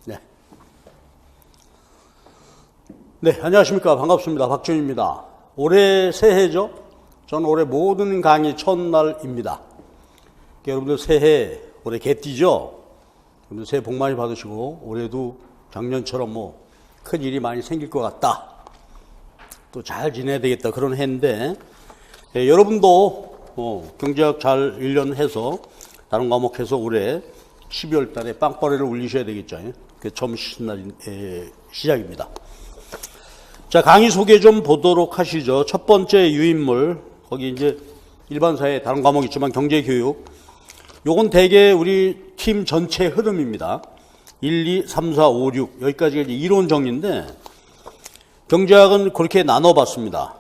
네. 네, 안녕하십니까. 반갑습니다. 박준입니다. 올해 새해죠? 저는 올해 모든 강의 첫날입니다. 여러분들 새해, 올해 개띠죠? 여러분들 새해 복 많이 받으시고, 올해도 작년처럼 큰 일이 많이 생길 것 같다. 또 잘 지내야 되겠다. 그런 해인데, 여러분도 경제학 잘 1년 해서, 다른 과목 해서 올해 12월 달에 빵빠레를 올리셔야 되겠죠. 그 처음 시작입니다. 자, 강의 소개 좀 보도록 하시죠. 첫 번째 유인물, 거기 이제 일반사회 다른 과목 있지만 경제교육. 요건 대개 우리 팀 전체 흐름입니다. 1, 2, 3, 4, 5, 6. 여기까지가 이제 이론 정리인데, 경제학은 그렇게 나눠봤습니다.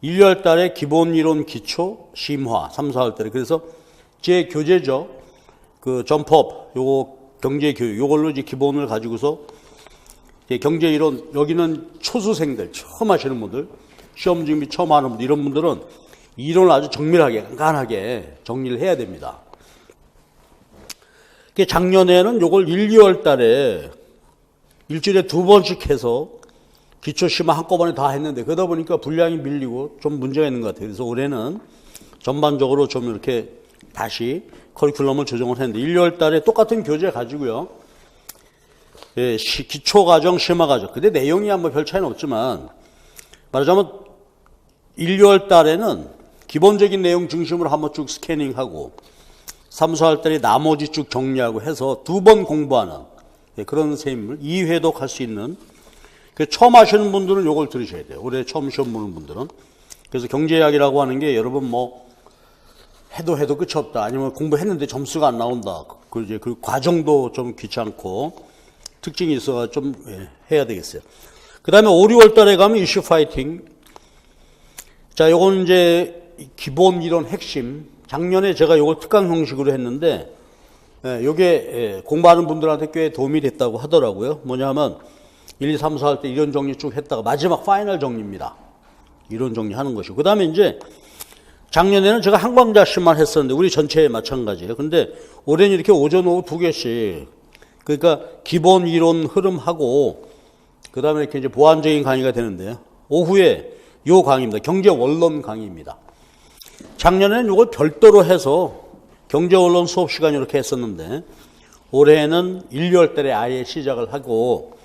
1, 2월 달에 기본 이론 기초, 심화, 3, 4월 달에. 그래서 제 교재죠. 그 점프업, 요거 경제교육, 요걸로 이제 기본을 가지고서 경제 이론, 여기는 초수생들, 처음 하시는 분들, 시험 준비 처음 하는 분들, 이런 분들은 이론을 아주 정밀하게, 간단하게 정리를 해야 됩니다. 작년에는 요걸 1, 2월 달에 일주일에 2번씩 해서 기초 심화 한꺼번에 다 했는데, 그러다 보니까 분량이 밀리고 좀 문제가 있는 것 같아요. 그래서 올해는 전반적으로 좀 이렇게 다시 커리큘럼을 조정을 했는데, 1, 2월 달에 똑같은 교재 가지고요. 예, 기초과정, 심화과정. 근데 내용이 별 차이는 없지만, 말하자면 1, 2월 달에는 기본적인 내용 중심으로 한번 쭉 스캐닝하고, 3, 4월 달에 나머지 쭉 정리하고 해서 2번 공부하는 그런 셈을 2회독 할 수 있는, 처음 하시는 분들은 요걸 들으셔야 돼요. 올해 처음 시험 보는 분들은. 그래서 경제학이라고 하는 게 여러분 해도 끝이 없다. 아니면 공부했는데 점수가 안 나온다. 그 과정도 좀 귀찮고 특징이 있어서 좀 해야 되겠어요. 그 다음에 5, 6월 달에 가면 이슈 파이팅. 자, 요건 이제 기본 이론 핵심. 작년에 제가 요걸 특강 형식으로 했는데, 요게 공부하는 분들한테 꽤 도움이 됐다고 하더라고요. 뭐냐 하면 1, 2, 3, 4 할 때 이론 정리 쭉 했다가 마지막 파이널 정리입니다. 이론 정리하는 것이고. 그 다음에 이제 작년에는 제가 한광자씨만 했었는데 우리 전체에 마찬가지예요. 근데 올해는 이렇게 오전 오후 2개씩, 그러니까 기본 이론 흐름하고 그 다음에 이렇게 이제 보완적인 강의가 되는데요. 오후에 요 강의입니다. 경제 원론 강의입니다. 작년에는 이걸 별도로 해서 경제 원론 수업 시간 이렇게 했었는데, 올해는 1, 2월 달에 아예 시작을 하고,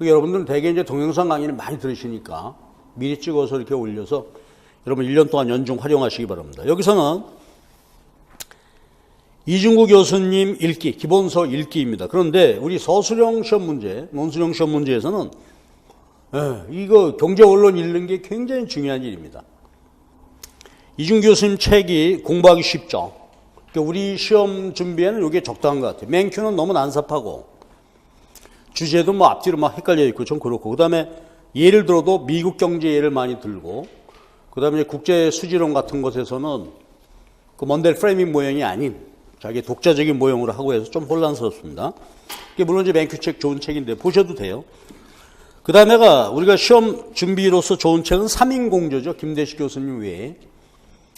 여러분들은 대개 이제 동영상 강의를 많이 들으시니까 미리 찍어서 이렇게 올려서 여러분 1년 동안 연중 활용하시기 바랍니다. 여기서는 이중구 교수님 읽기, 기본서 읽기입니다. 그런데 우리 서술형 시험 문제, 논술형 시험 문제에서는 이거 경제 원론 읽는 게 굉장히 중요한 일입니다. 이중구 교수님 책이 공부하기 쉽죠. 우리 시험 준비에는 이게 적당한 것 같아요. 맨큐는 너무 난삽하고 주제도 앞뒤로 헷갈려 있고 좀 그렇고, 그 다음에 예를 들어도 미국 경제 예를 많이 들고, 그 다음에 국제 수지론 같은 것에서는 그 먼델 프레밍 모형이 아닌 자기의 독자적인 모형으로 하고 해서 좀 혼란스럽습니다. 물론 이제 맨큐 책 좋은 책인데 보셔도 돼요. 그 다음에가 우리가 시험 준비로서 좋은 책은 삼인공조죠. 김대식 교수님 외에.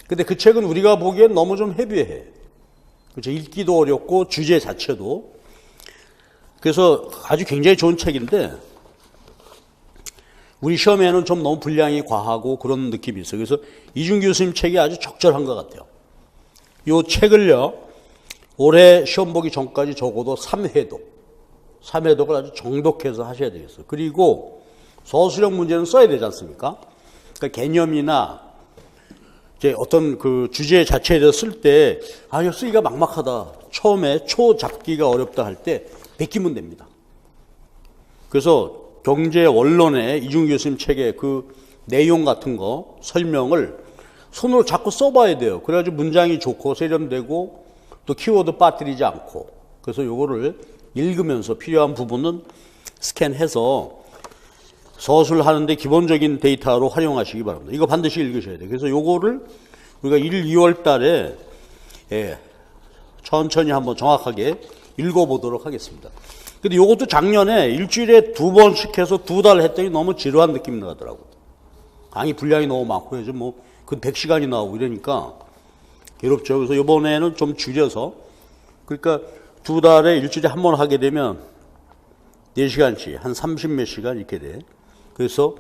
근데 그 책은 우리가 보기엔 너무 좀 헤비해. 그렇죠. 읽기도 어렵고 주제 자체도. 그래서 아주 굉장히 좋은 책인데 우리 시험에는 좀 너무 분량이 과하고 그런 느낌이 있어요. 그래서 이준규 교수님 책이 아주 적절한 것 같아요. 이 책을요, 올해 시험 보기 전까지 적어도 3회독을 아주 정독해서 하셔야 되겠어요. 그리고 서술형 문제는 써야 되지 않습니까? 그러니까 개념이나 이제 어떤 그 주제 자체에 대해서 쓸 때, 이거 쓰기가 막막하다. 처음에 잡기가 어렵다 할 때 베끼면 됩니다. 그래서 경제 원론의 이중규 교수님 책의 그 내용 같은 거 설명을 손으로 자꾸 써봐야 돼요. 그래가지고 문장이 좋고 세련되고 또 키워드 빠뜨리지 않고. 그래서 요거를 읽으면서 필요한 부분은 스캔해서 서술하는데 기본적인 데이터로 활용하시기 바랍니다. 이거 반드시 읽으셔야 돼요. 그래서 요거를 우리가 1, 2월 달에 천천히 한번 정확하게 읽어보도록 하겠습니다. 근데 요것도 작년에 일주일에 2번씩 해서 2달 했더니 너무 지루한 느낌이 나더라고요. 강의 분량이 너무 많고 해서 그 100시간이 나오고 이러니까 괴롭죠. 그래서 이번에는 좀 줄여서, 그러니까 2달에 일주일에 한 번 하게 되면 4시간치 한 30몇 시간 이렇게 돼. 그래서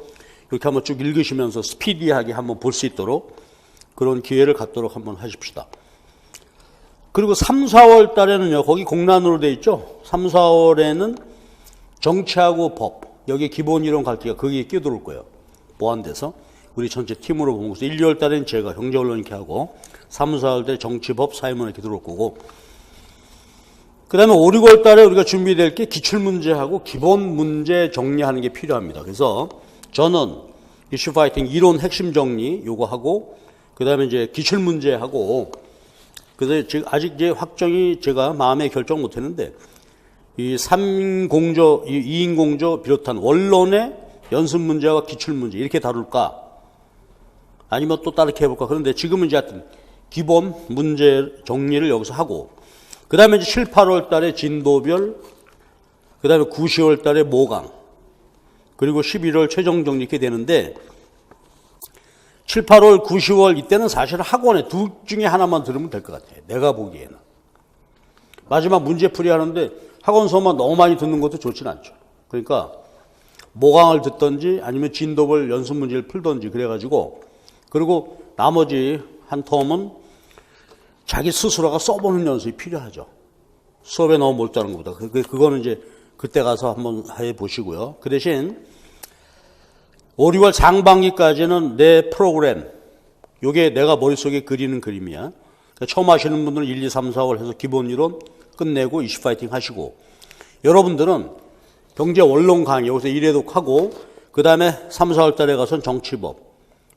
이렇게 한번 쭉 읽으시면서 스피디하게 한번 볼 수 있도록 그런 기회를 갖도록 한번 하십시다. 그리고 3, 4월 달에는요, 거기 공란으로 돼 있죠? 3, 4월에는 정치하고 법, 여기 기본 이론 갈기가 거기에 끼어들을 거예요. 보완돼서. 우리 전체 팀으로 보면. 그래서 1, 2월 달에는 제가 경제언론 이렇게 하고, 3, 4월 때 정치법, 사회문 이렇게 들어올 거고, 그 다음에 5, 6월 달에 우리가 준비될 게 기출문제하고 기본 문제 정리하는 게 필요합니다. 그래서 저는 이슈 파이팅 이론 핵심 정리 요거 하고, 그 다음에 이제 기출문제하고, 그래서 지금 아직 이제 확정이 제가 마음에 결정 못 했는데, 이 3인공조, 2인공조 비롯한 원론의 연습 문제와 기출 문제 이렇게 다룰까? 아니면 또 다르게 해볼까? 그런데 지금은 이제 하여튼 기본 문제 정리를 여기서 하고, 그 다음에 이제 7, 8월 달에 진도별, 그 다음에 9, 10월 달에 모강, 그리고 11월 최종 정리 이렇게 되는데, 7, 8월, 9, 10월 이때는 사실 학원에 둘 중에 하나만 들으면 될 것 같아요. 내가 보기에는. 마지막 문제풀이 하는데 학원 수업만 너무 많이 듣는 것도 좋진 않죠. 그러니까 모강을 듣든지 아니면 진도별 연습 문제를 풀든지 그래가지고, 그리고 나머지 한 텀은 자기 스스로가 써보는 연습이 필요하죠. 수업에 너무 몰두하는 것보다. 그거는 이제 그때 가서 한번 해보시고요. 그 대신 5, 6월 상반기까지는 내 프로그램, 요게 내가 머릿속에 그리는 그림이야. 그러니까 처음 하시는 분들은 1, 2, 3, 4월 해서 기본 이론 끝내고 이슈 파이팅 하시고, 여러분들은 경제 원론 강의 여기서 1회독 하고, 그 다음에 3, 4월 달에 가서는 정치법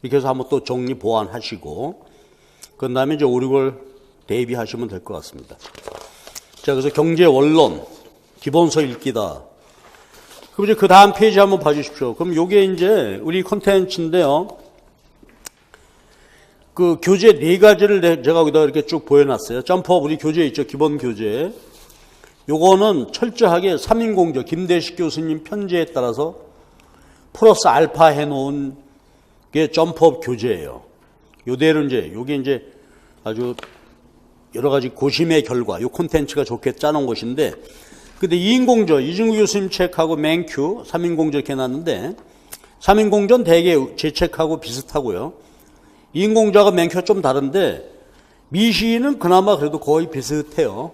이렇게 해서 한번 또 정리 보완하시고, 그 다음에 이제 5, 6월 대비하시면 될 것 같습니다. 자, 그래서 경제 원론 기본서 읽기다. 그럼 이제 그 다음 페이지 한번 봐주십시오. 그럼 요게 이제 우리 콘텐츠인데요. 그 교재 4가지를 제가 여기다 이렇게 쭉 보여놨어요. 점프업 우리 교재 있죠. 기본 교재. 요거는 철저하게 3인공조 김대식 교수님 편지에 따라서 플러스 알파 해놓은 게 점프업 교재예요. 요대로 이제 요게 이제 아주 여러 가지 고심의 결과 요 콘텐츠가 좋게 짜놓은 것인데, 근데 2인공조 이중구 교수님 책하고 맨큐 3인공조 이렇게 해놨는데, 3인공조는 대개 제 책하고 비슷하고요. 2인공조하고 맨큐가 좀 다른데 미시는 그나마 그래도 거의 비슷해요.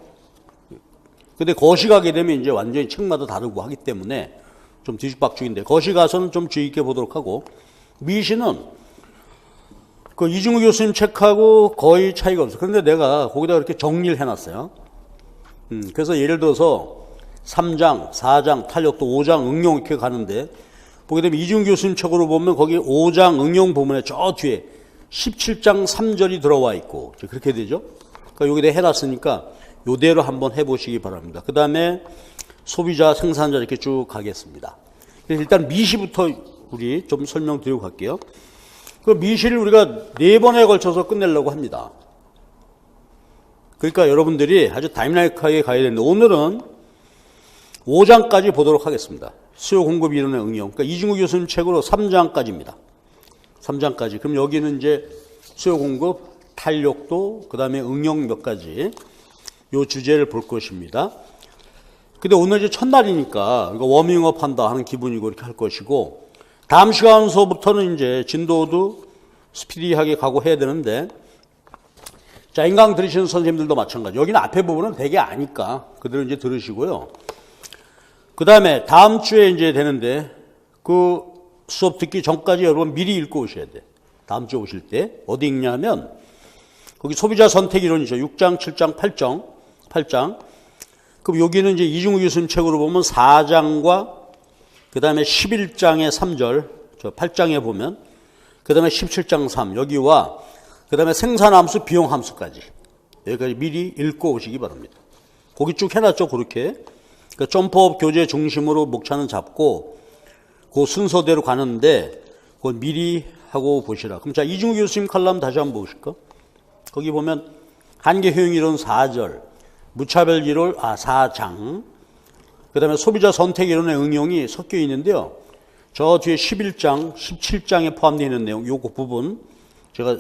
근데 거시 가게 되면 이제 완전히 책마다 다르고 하기 때문에 좀 뒤죽박죽인데, 거시 가서는 좀 주의 있게 보도록 하고, 미시는 그 이중구 교수님 책하고 거의 차이가 없어요. 그런데 내가 거기다 이렇게 정리를 해놨어요. 그래서 예를 들어서 3장, 4장 탄력도 5장 응용 이렇게 가는데, 보게 되면 이중구 교수님 책으로 보면 거기 5장 응용 부분에 저 뒤에 17장 3절이 들어와 있고, 그렇게 되죠. 그러니까 여기다 해놨으니까 요대로 한번 해보시기 바랍니다. 그 다음에 소비자, 생산자 이렇게 쭉 가겠습니다. 일단 미시부터 우리 좀 설명드리고 갈게요. 그 미시를 우리가 4번에 걸쳐서 끝내려고 합니다. 그러니까 여러분들이 아주 다이나믹하게 가야 되는데, 오늘은 5장까지 보도록 하겠습니다. 수요 공급 이론의 응용. 그러니까 이중구 교수님 책으로 3장까지입니다. 3장까지. 그럼 여기는 이제 수요 공급, 탄력도, 그 다음에 응용 몇 가지 요 주제를 볼 것입니다. 근데 오늘 이제 첫날이니까 이거 워밍업 한다 하는 기분이고 이렇게 할 것이고, 다음 시간 수업부터는 이제 진도도 스피디하게 가고 해야 되는데, 자, 인강 들으시는 선생님들도 마찬가지. 여기는 앞에 부분은 되게 아니까 그대로 이제 들으시고요. 그 다음에 다음 주에 이제 되는데, 그 수업 듣기 전까지 여러분 미리 읽고 오셔야 돼. 다음 주에 오실 때. 어디 읽냐면, 거기 소비자 선택 이론이죠. 6장, 7장, 8장. 그럼 여기는 이제 이중구 교수님 책으로 보면 4장과 그 다음에 11장의 3절, 저 8장에 보면, 그 다음에 17장 3, 여기와 그 다음에 생산함수, 비용함수까지. 여기까지 미리 읽고 오시기 바랍니다. 거기 쭉 해놨죠, 그렇게. 그러니까 점프업 교재 중심으로 목차는 잡고, 그 순서대로 가는데, 그걸 미리 하고 보시라. 그럼 자, 이중구 교수님 칼럼 다시 한번 보실까? 거기 보면, 한계 효용 이론 4절, 무차별 이론, 4장, 그 다음에 소비자 선택 이론의 응용이 섞여 있는데요. 저 뒤에 11장, 17장에 포함되어 있는 내용, 요거 부분 제가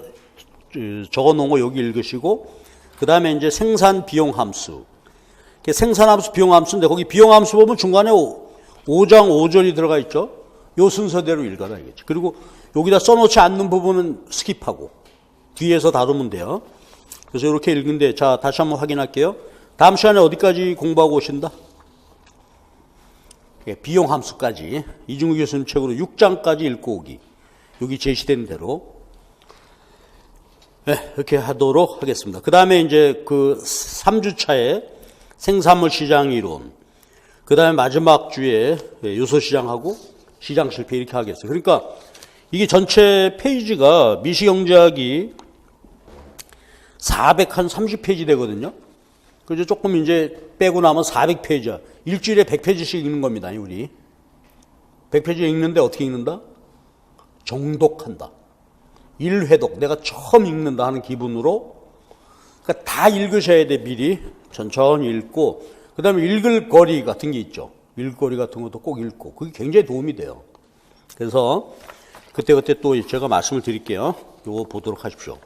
적어 놓은 거 여기 읽으시고, 그 다음에 이제 생산 비용 함수. 생산 함수, 비용 함수인데, 거기 비용 함수 보면 중간에 5장 5절이 들어가 있죠. 요 순서대로 읽어라 이거지. 그리고 여기다 써놓지 않는 부분은 스킵하고 뒤에서 다루면 돼요. 그래서 이렇게 읽는데, 자, 다시 한번 확인할게요. 다음 시간에 어디까지 공부하고 오신다? 비용 함수까지. 이중구 교수님 책으로 6장까지 읽고 오기. 여기 제시된 대로. 네, 이렇게 하도록 하겠습니다. 그 다음에 이제 그 3주차에 생산물 시장 이론. 그 다음에 마지막 주에 요소 시장하고 시장 실패 이렇게 하겠어요. 그러니까 이게 전체 페이지가 미시경제학이 430페이지 되거든요. 그래서 조금 이제 빼고 나면 400페이지야. 일주일에 100페이지씩 읽는 겁니다, 우리. 100페이지 읽는데 어떻게 읽는다? 정독한다. 1회독. 내가 처음 읽는다 하는 기분으로. 그러니까 다 읽으셔야 돼, 미리. 천천히 읽고. 그 다음에 읽을 거리 같은 게 있죠. 읽을 거리 같은 것도 꼭 읽고. 그게 굉장히 도움이 돼요. 그래서 그때그때 또 제가 말씀을 드릴게요. 요거 보도록 하십시오.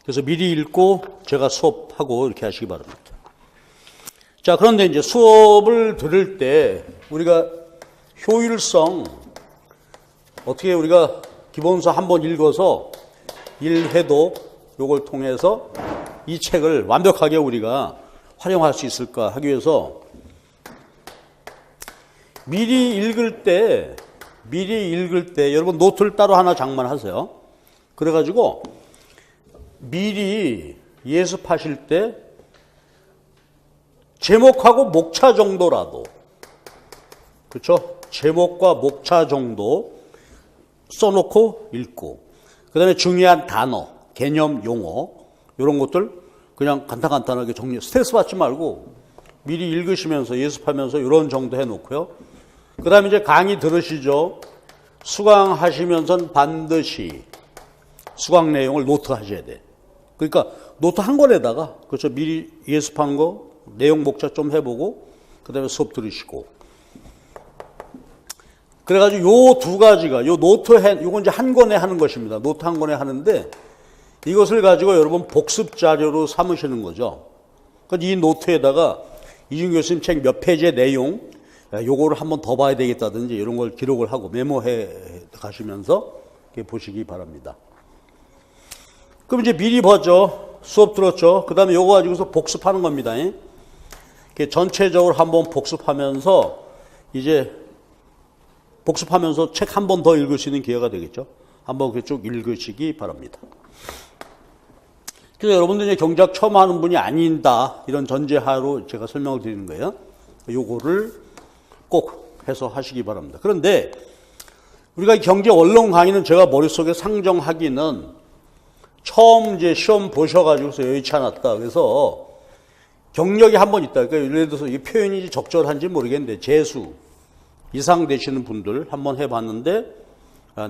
그래서 미리 읽고 제가 수업하고 이렇게 하시기 바랍니다. 자, 그런데 이제 수업을 들을 때 우리가 효율성, 어떻게 우리가 기본서 한번 읽어서 1회독 요걸 통해서 이 책을 완벽하게 우리가 활용할 수 있을까 하기 위해서 미리 읽을 때 여러분 노트를 따로 하나 장만하세요. 그래가지고 미리 예습하실 때 제목하고 목차 정도라도, 그렇죠? 제목과 목차 정도 써놓고 읽고, 그 다음에 중요한 단어, 개념, 용어 이런 것들 그냥 간단하게 정리, 스트레스 받지 말고 미리 읽으시면서 예습하면서 이런 정도 해놓고요. 그 다음에 이제 강의 들으시죠. 수강하시면서는 반드시 수강 내용을 노트 하셔야 돼. 그러니까 노트 한 권에다가, 그렇죠, 미리 예습한 거 내용 목차 좀 해보고 그 다음에 수업 들으시고. 그래가지고 요 두 가지가, 요 노트 요건 이제 한 권에 하는 것입니다. 노트 한 권에 하는데 이것을 가지고 여러분 복습 자료로 삼으시는 거죠. 그러니까 이 노트에다가 이준규 교수님 책 몇 페이지의 내용, 요거를 한번 더 봐야 되겠다든지 이런 걸 기록을 하고 메모해 가시면서 보시기 바랍니다. 그럼 이제 미리 봤죠. 수업 들었죠. 그 다음에 요거 가지고서 복습하는 겁니다. 전체적으로 한번 복습하면서 이제 복습하면서 책 한 번 더 읽을 수 있는 기회가 되겠죠. 한번 쭉 읽으시기 바랍니다. 그래서 여러분들 이제 경제학 처음 하는 분이 아닌다, 이런 전제하로 제가 설명을 드리는 거예요. 요거를 꼭 해서 하시기 바랍니다. 그런데 우리가 경제 원론 강의는 제가 머릿속에 상정하기는 처음 이제 시험 보셔가지고서 여의치 않았다. 그래서 경력이 한 번 있다. 그러니까 예를 들어서 이 표현이 적절한지 모르겠는데 재수 이상 되시는 분들 한번 해봤는데,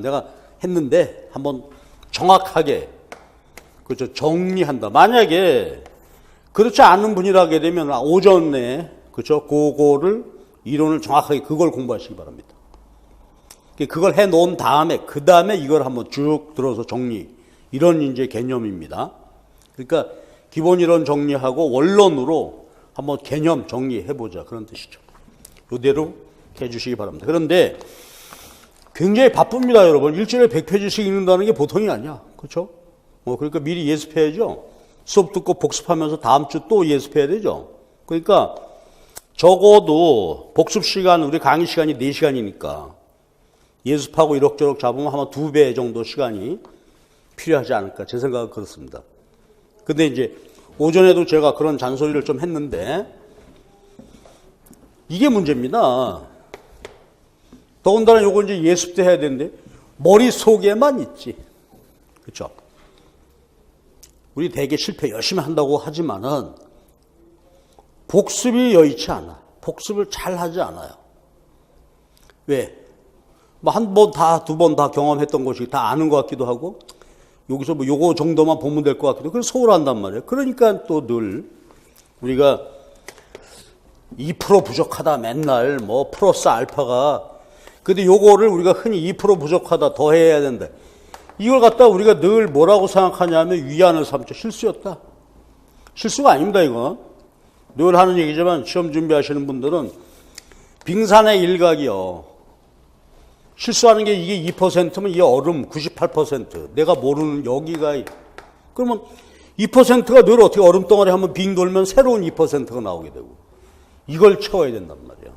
내가 했는데 한번 정확하게, 그렇죠, 정리한다. 만약에 그렇지 않은 분이라게 되면 오전에, 그렇죠, 그거를 이론을 정확하게 그걸 공부하시기 바랍니다. 그걸 해 놓은 다음에 그 다음에 이걸 한번 쭉 들어서 정리, 이런 이제 개념입니다. 그러니까 기본 이론 정리하고 원론으로 한번 개념 정리해보자, 그런 뜻이죠. 이대로 해주시기 바랍니다. 그런데 굉장히 바쁩니다, 여러분. 일주일에 100페이지씩 읽는다는 게 보통이 아니야. 그렇죠? 그러니까 미리 예습해야죠. 수업 듣고 복습하면서 다음 주 또 예습해야 되죠. 그러니까 적어도 복습 시간, 우리 강의 시간이 4시간이니까 예습하고 이럭저럭 잡으면 아마 2배 정도 시간이 필요하지 않을까, 제 생각은 그렇습니다. 근데 이제 오전에도 제가 그런 잔소리를 좀 했는데 이게 문제입니다. 더군다나 요거 이제 예습 때 해야 되는데 머릿속에만 있지. 그렇죠? 우리 되게 실패 열심히 한다고 하지만은 복습이 여의치 않아. 복습을 잘 하지 않아요. 왜? 뭐 한 번 다, 두 번 다 경험했던 것이 다 아는 것 같기도 하고, 여기서 뭐 요거 정도만 보면 될 것 같기도 하고, 그래서 소홀한단 말이에요. 그러니까 또 늘 우리가 2% 부족하다 맨날 뭐 플러스 알파가, 근데 요거를 우리가 흔히 2% 부족하다 더 해야 된다. 이걸 갖다 우리가 늘 뭐라고 생각하냐면 위안을 삼죠. 실수였다. 실수가 아닙니다, 이건. 늘 하는 얘기지만 시험 준비하시는 분들은 빙산의 일각이요. 실수하는 게 이게 2%면 이게 얼음 98%. 내가 모르는 여기가. 그러면 2%가 늘 어떻게 얼음덩어리 한번 빙 돌면 새로운 2%가 나오게 되고. 이걸 채워야 된단 말이에요.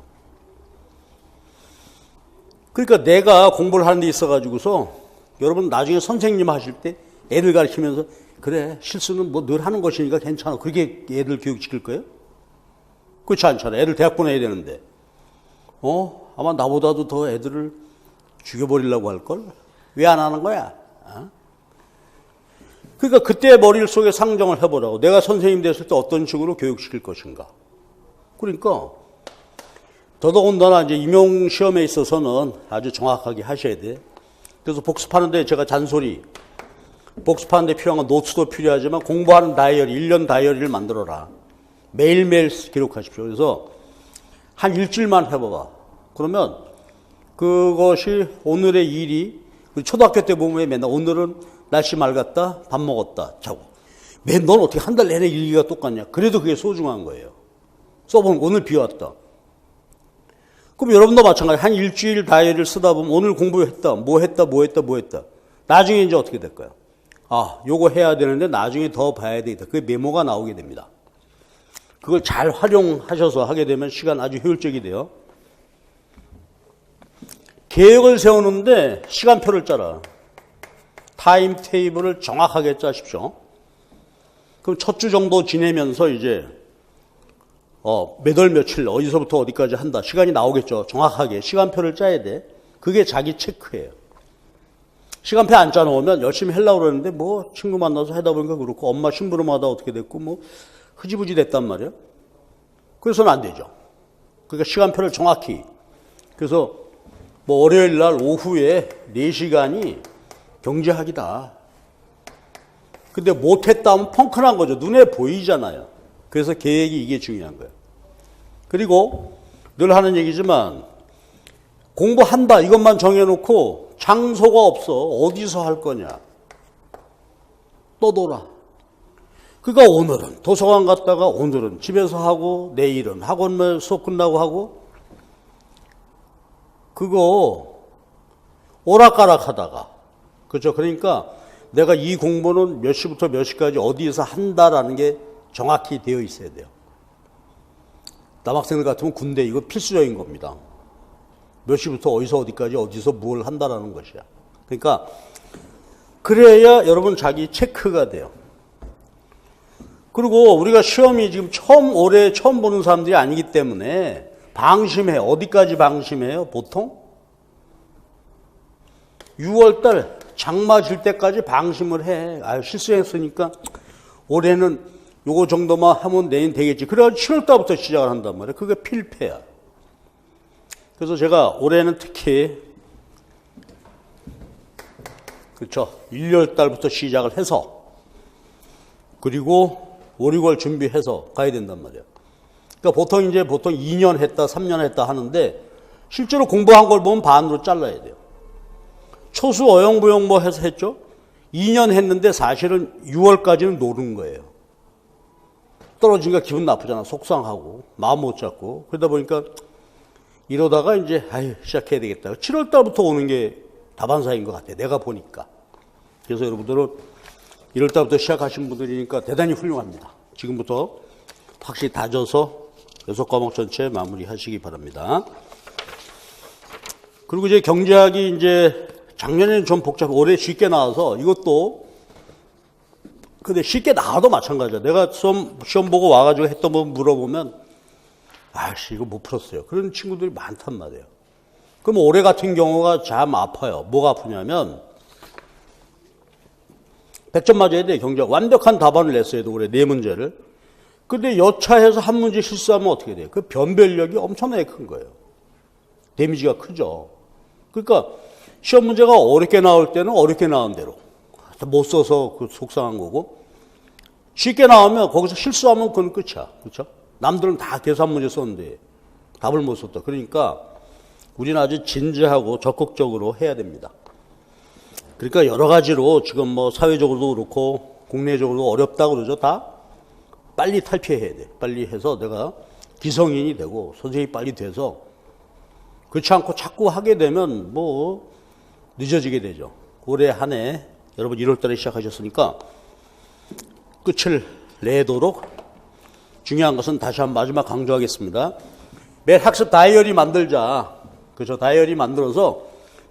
그러니까 내가 공부를 하는 데 있어가지고서 여러분 나중에 선생님 하실 때 애들 가르치면서 그래 실수는 뭐 늘 하는 것이니까 괜찮아. 그렇게 애들 교육시킬 거예요? 그렇지 않잖아. 애들 대학 보내야 되는데. 아마 나보다도 더 애들을 죽여버리려고 할걸? 왜 안 하는 거야? 그러니까 그때 머릿 속에 상정을 해보라고. 내가 선생님 됐을 때 어떤 식으로 교육시킬 것인가. 그러니까 더더군다나 이제 임용시험에 있어서는 아주 정확하게 하셔야 돼. 그래서 복습하는데 제가 잔소리. 복습하는데 필요한 건 노트도 필요하지만 공부하는 다이어리, 1년 다이어리를 만들어라. 매일매일 기록하십시오. 그래서 한 일주일만 해봐봐. 그러면 그것이 오늘의 일이 초등학교 때 보면 맨날 오늘은 날씨 맑았다, 밥 먹었다, 자고. 넌 어떻게 한 달 내내 일기가 똑같냐. 그래도 그게 소중한 거예요. 써보는 거 오늘 비 왔다. 그럼 여러분도 마찬가지. 한 일주일 다이어리를 쓰다 보면 오늘 공부했다, 뭐 했다. 나중에 이제 어떻게 될까요? 요거 해야 되는데 나중에 더 봐야 되겠다. 그게 메모가 나오게 됩니다. 그걸 잘 활용하셔서 하게 되면 시간 아주 효율적이 돼요. 계획을 세우는데 시간표를 짜라. 타임 테이블을 정확하게 짜십시오. 그럼 첫 주 정도 지내면서 이제 몇 월 며칠 어디서부터 어디까지 한다. 시간이 나오겠죠. 정확하게 시간표를 짜야 돼. 그게 자기 체크예요. 시간표 안 짜놓으면 열심히 하려고 그러는데 뭐 친구 만나서 하다 보니까 그렇고 엄마 심부름하다 어떻게 됐고 뭐 흐지부지 됐단 말이에요. 그래서는 안 되죠. 그러니까 시간표를 정확히. 그래서 뭐 월요일 날 오후에 4시간이 경제학이다. 근데 못했다 하면 펑크난 거죠. 눈에 보이잖아요. 그래서 계획이 이게 중요한 거예요. 그리고 늘 하는 얘기지만 공부한다 이것만 정해놓고 장소가 없어. 어디서 할 거냐. 떠돌아. 그러니까 오늘은 도서관 갔다가 오늘은 집에서 하고 내일은 학원 수업 끝나고 하고 그거 오락가락 하다가 그렇죠. 그러니까 내가 이 공부는 몇 시부터 몇 시까지 어디에서 한다라는 게 정확히 되어 있어야 돼요. 남학생들 같으면 군대 이거 필수적인 겁니다. 몇 시부터 어디서 어디까지 어디서 뭘 한다라는 것이야. 그러니까 그래야 여러분 자기 체크가 돼요. 그리고 우리가 시험이 지금 올해 처음 보는 사람들이 아니기 때문에 방심해. 어디까지 방심해요? 보통 6월달 장마 질 때까지 방심을 해. 실수했으니까 올해는 요거 정도만 하면 내년 되겠지. 그래가지고 7월달부터 시작을 한단 말이에요. 그게 필패야. 그래서 제가 올해는 특히 그렇죠. 1월달부터 시작을 해서 그리고 5, 6월 준비해서 가야 된단 말이에요. 그러니까 보통 2년 했다, 3년 했다 하는데 실제로 공부한 걸 보면 반으로 잘라야 돼요. 초수 어영부영 뭐 해서 했죠. 2년 했는데 사실은 6월까지는 노는 거예요. 떨어지니까 기분 나쁘잖아. 속상하고 마음 못 잡고 그러다 보니까 이러다가 이제 시작해야 되겠다. 7월 달부터 오는 게 다반사인 것 같아. 내가 보니까. 그래서 여러분들은 1월 달부터 시작하신 분들이니까 대단히 훌륭합니다. 지금부터 확실히 다져서 6과목 전체 마무리하시기 바랍니다. 그리고 이제 경제학이 이제 작년에는 좀 올해 쉽게 나와서 이것도 근데 쉽게 나와도 마찬가지야. 내가 시험 보고 와가지고 했던 거 물어보면 이거 못 풀었어요. 그런 친구들이 많단 말이에요. 그럼 올해 같은 경우가 참 아파요. 뭐가 아프냐면 100점 맞아야 돼. 경제학. 완벽한 답안을 냈어야 돼. 올해 4문제를. 근데 여차해서 한 문제 실수하면 어떻게 돼요? 그 변별력이 엄청나게 큰 거예요. 데미지가 크죠. 그러니까 시험 문제가 어렵게 나올 때는 어렵게 나온 대로 못 써서 그 속상한 거고 쉽게 나오면 거기서 실수하면 그건 끝이야. 그렇죠? 남들은 다 계산 문제 썼는데 답을 못 썼다. 그러니까 우리는 아주 진지하고 적극적으로 해야 됩니다. 그러니까 여러 가지로 지금 뭐 사회적으로도 그렇고 국내적으로도 어렵다고 그러죠. 다 빨리 탈피해야 돼. 빨리 해서 내가 기성인이 되고 선생님이 빨리 돼서 그렇지 않고 자꾸 하게 되면 뭐 늦어지게 되죠. 올해 한 해 여러분 1월 달에 시작하셨으니까 끝을 내도록 중요한 것은 다시 한번 마지막 강조하겠습니다. 매일 학습 다이어리 만들자. 그죠? 다이어리 만들어서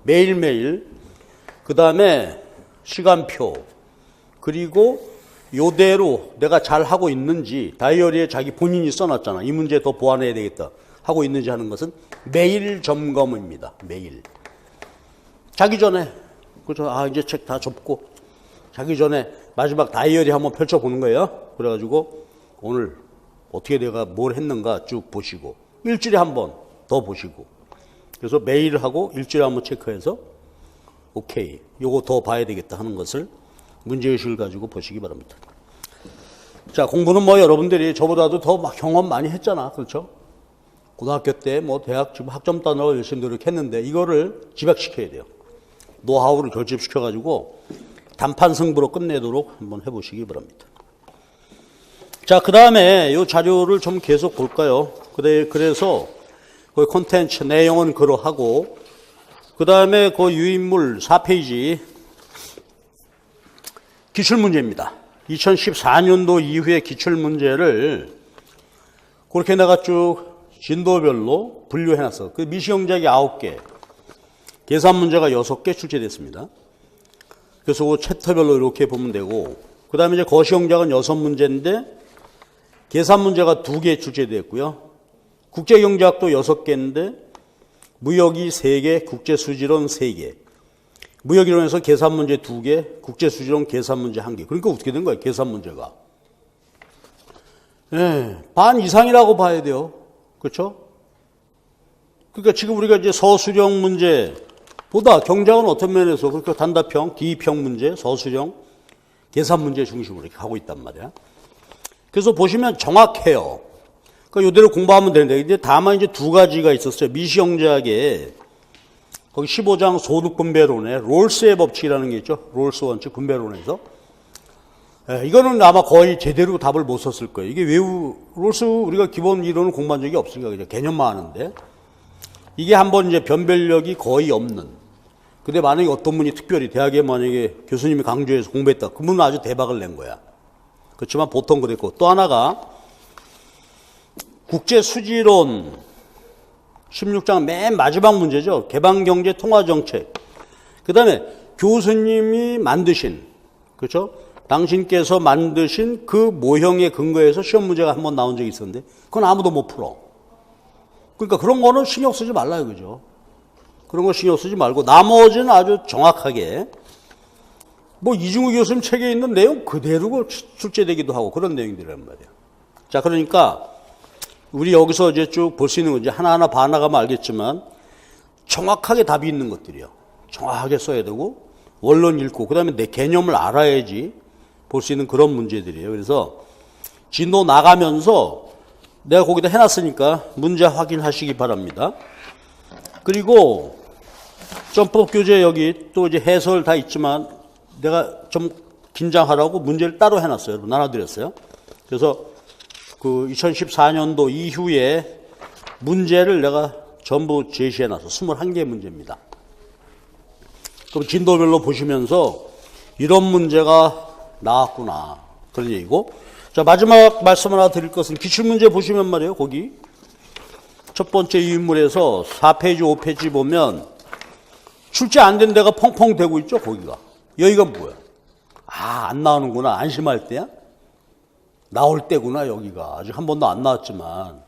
매일매일 그 다음에 시간표 그리고 요대로 내가 잘하고 있는지 다이어리에 자기 본인이 써놨잖아. 이 문제 더 보완해야 되겠다. 하고 있는지 하는 것은 매일 점검입니다. 매일. 자기 전에 그죠? 이제 책 다 접고 자기 전에 마지막 다이어리 한번 펼쳐보는 거예요. 그래가지고 오늘 어떻게 내가 뭘 했는가 쭉 보시고 일주일에 한 번 더 보시고 그래서 매일 하고 일주일에 한 번 체크해서 오케이 요거 더 봐야 되겠다 하는 것을 문제의식을 가지고 보시기 바랍니다. 자, 공부는 뭐 여러분들이 저보다도 더 막 경험 많이 했잖아. 그렇죠? 고등학교 때 뭐 대학 지금 학점 따느라고 열심히 노력했는데 이거를 집약시켜야 돼요. 노하우를 결집시켜가지고 단판 승부로 끝내도록 한번 해보시기 바랍니다. 자, 그 다음에 이 자료를 좀 계속 볼까요? 그래서 그 콘텐츠 내용은 그러하고 그 다음에 그 유인물 4페이지 기출문제입니다. 2014년도 이후의 기출문제를 그렇게 내가 쭉 진도별로 분류해놨어. 그 미시형작이 9개, 계산문제가 6개 출제됐습니다. 그래서 그 챕터별로 이렇게 보면 되고, 그 다음에 이제 거시형작은 6문제인데, 계산문제가 2개 출제됐고요. 국제경제학도 6개인데, 무역이 3개, 국제수지론 3개. 무역이론에서 계산문제 2개, 국제수지론 계산문제 1개. 그러니까 어떻게 된 거예요, 계산문제가? 예, 반 이상이라고 봐야 돼요. 그렇죠? 그러니까 지금 우리가 이제 서술형 문제보다 경작은 어떤 면에서 그러니까 단답형, 기입형 문제, 서술형, 계산 문제 중심으로 이렇게 하고 있단 말이야. 그래서 보시면 정확해요. 그러니까 이대로 공부하면 되는데 이제 다만 이제 2가지가 있었어요. 미시형작에 거기 15장 소득분배론에 롤스의 법칙이라는 게 있죠. 롤스 원칙 분배론에서. 예, 이거는 아마 거의 제대로 답을 못 썼을 거예요. 이게 롤스 우리가 기본 이론을 공부한 적이 없으니까 그냥 개념만 아는데 이게 한번 이제 변별력이 거의 없는. 근데 만약에 어떤 분이 특별히 대학에 만약에 교수님이 강조해서 공부했다. 그분은 아주 대박을 낸 거야. 그렇지만 보통 그랬고 또 하나가 국제수지론 16장 맨 마지막 문제죠. 개방경제 통화정책. 그 다음에 교수님이 만드신, 그렇죠? 당신께서 만드신 그 모형에 근거해서 시험 문제가 한 번 나온 적이 있었는데 그건 아무도 못 풀어. 그러니까 그런 거는 신경 쓰지 말라요. 그죠? 그런 거 신경 쓰지 말고 나머지는 아주 정확하게 뭐 이중우 교수님 책에 있는 내용 그대로 출제되기도 하고 그런 내용들이란 말이에요. 자, 그러니까 우리 여기서 이제 쭉 볼 수 있는 건 이제 하나하나 봐나가면 알겠지만 정확하게 답이 있는 것들이요. 정확하게 써야 되고 원론 읽고 그 다음에 내 개념을 알아야지 볼 수 있는 그런 문제들이에요. 그래서 진도 나가면서 내가 거기다 해놨으니까 문제 확인하시기 바랍니다. 그리고 점법 교재 여기 또 이제 해설 다 있지만 내가 좀 긴장하라고 문제를 따로 해놨어요. 여러분 나눠드렸어요. 그래서 그 2014년도 이후에 문제를 내가 전부 제시해놔서 21개 문제입니다. 그럼 진도별로 보시면서 이런 문제가 나왔구나. 그런 얘기고. 자, 마지막 말씀 하나 드릴 것은 기출문제 보시면 말이에요. 거기 첫 번째 유인물에서 4페이지, 5페이지 보면 출제 안 된 데가 펑펑 대고 있죠. 거기가. 여기가 뭐야? 안 나오는구나. 안심할 때야? 나올 때구나. 여기가. 아직 한 번도 안 나왔지만.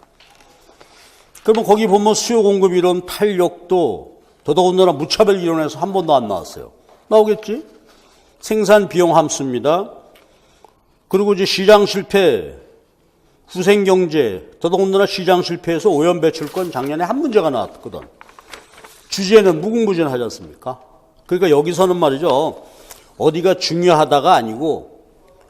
그러면 거기 보면 수요 공급 이론 탄력도 더더군다나 무차별 이론에서 한 번도 안 나왔어요. 나오겠지? 생산 비용 함수입니다. 그리고 이제 시장 실패, 후생경제, 더더군다나 시장 실패에서 오염 배출권 작년에 한 문제가 나왔거든. 주제는 무궁무진하지 않습니까? 그러니까 여기서는 말이죠. 어디가 중요하다가 아니고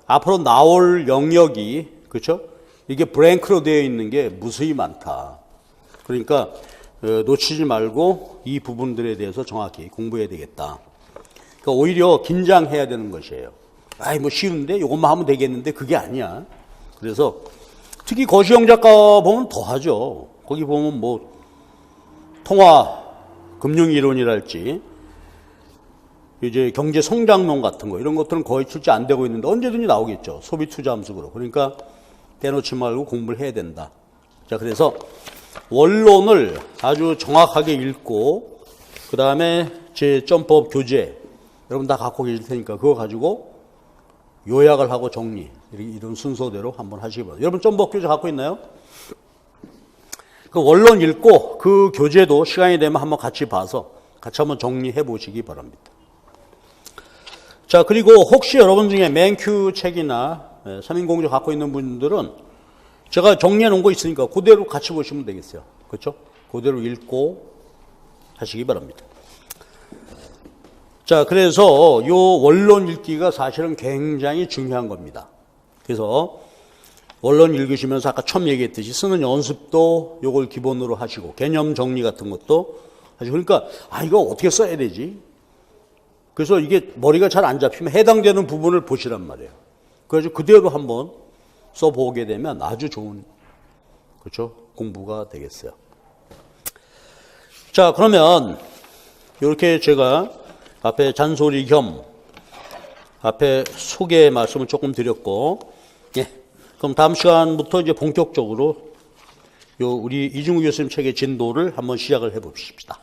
앞으로 나올 영역이, 그렇죠? 이게 브랭크로 되어 있는 게 무수히 많다. 그러니까 놓치지 말고 이 부분들에 대해서 정확히 공부해야 되겠다. 그러니까 오히려 긴장해야 되는 것이에요. 뭐 쉬운데 이것만 하면 되겠는데 그게 아니야. 그래서 특히 거시형 작가 보면 더 하죠. 거기 보면 뭐 통화 금융 이론이랄지 이제 경제 성장론 같은 거 이런 것들은 거의 출제 안 되고 있는데 언제든지 나오겠죠. 소비 투자 함수로. 그러니까 떼놓지 말고 공부를 해야 된다. 자, 그래서 원론을 아주 정확하게 읽고 그 다음에 제 점법 교재 여러분 다 갖고 계실 테니까 그거 가지고 요약을 하고 정리 이런 순서대로 한번 하시기 바랍니다. 여러분 점법 교재 갖고 있나요? 그 원론 읽고 그 교재도 시간이 되면 한번 같이 봐서 같이 한번 정리해 보시기 바랍니다. 자, 그리고 혹시 여러분 중에 맨큐 책이나 3인공조 갖고 있는 분들은 제가 정리해 놓은 거 있으니까 그대로 같이 보시면 되겠어요. 그렇죠? 그대로 읽고 하시기 바랍니다. 자, 그래서 요 원론 읽기가 사실은 굉장히 중요한 겁니다. 그래서 원론 읽으시면서 아까 처음 얘기했듯이 쓰는 연습도 요걸 기본으로 하시고 개념 정리 같은 것도 하시고 그러니까 이거 어떻게 써야 되지? 그래서 이게 머리가 잘 안 잡히면 해당되는 부분을 보시란 말이에요. 그래서 그대로 한번 써보게 되면 아주 좋은 그렇죠? 공부가 되겠어요. 자, 그러면 이렇게 제가 앞에 잔소리 겸 앞에 소개 말씀을 조금 드렸고, 예. 그럼 다음 시간부터 이제 본격적으로 요 우리 이중우 교수님 책의 진도를 한번 시작을 해 봅시다.